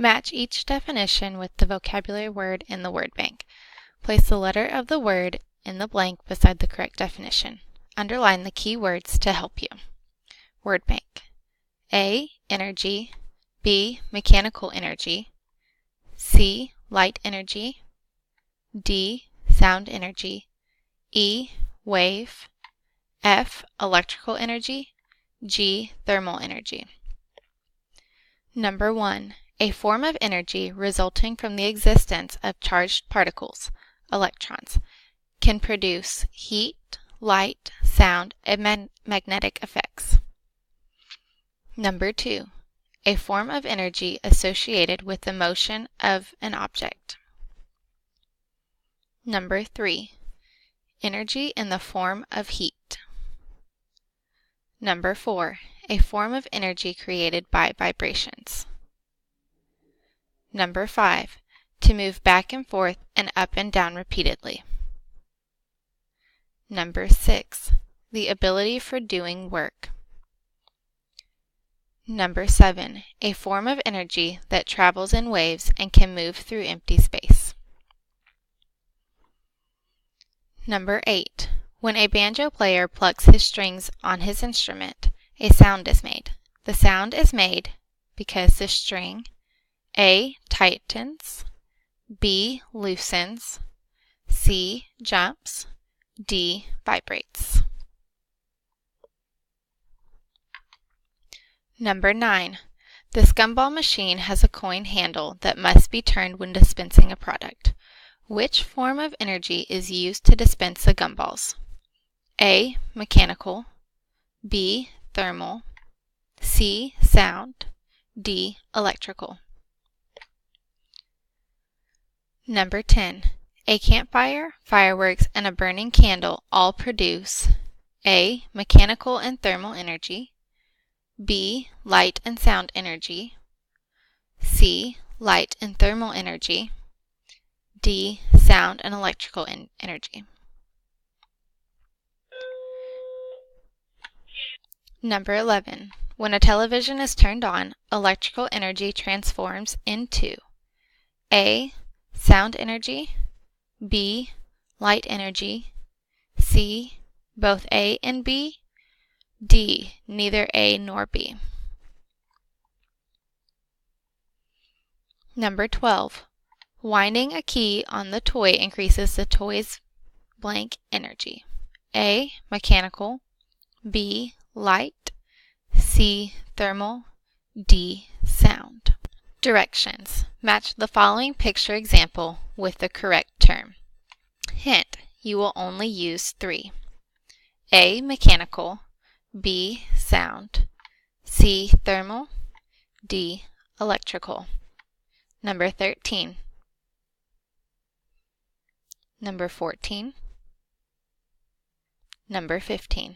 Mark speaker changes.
Speaker 1: Match each definition with the vocabulary word in the word bank. Place the letter of the word in the blank beside the correct definition. Underline the key words to help you. Word bank. A. Energy. B. Mechanical energy. C. Light energy. D. Sound energy. E. Wave. F. Electrical energy. G. Thermal energy. Number 1. A form of energy resulting from the existence of charged particles, electrons, can produce heat, light, sound, and magnetic effects. Number 2. A form of energy associated with the motion of an object. Number 3. Energy in the form of heat. Number 4. A form of energy created by vibrations. Number 5. To move back and forth and up and down repeatedly. Number 6. The ability for doing work. Number 7. A form of energy that travels in waves and can move through empty space. Number 8. When a banjo player plucks his strings on his instrument, a sound is made. The sound is made because the string A. tightens, B. loosens, C. jumps, D. vibrates. Number 9. The scumball machine has a coin handle that must be turned when dispensing a product. Which form of energy is used to dispense the gumballs? A. Mechanical, B. Thermal, C. Sound, D. Electrical. Number 10. A campfire, fireworks, and a burning candle all produce A. Mechanical and thermal energy, B. Light and sound energy, C. Light and thermal energy, D. Sound and electrical energy. Number 11. When a television is turned on, electrical energy transforms into A. Sound energy, B. Light energy, C. Both A and B, D. Neither A nor B. Number 12. Winding a key on the toy increases the toy's blank energy. A. Mechanical, B. Light, C. Thermal, D. Sound. Directions. Match the following picture example with the correct term. Hint: you will only use 3. A. Mechanical, B. Sound, C. Thermal, D. Electrical. Number 13. Number 14. Number 15.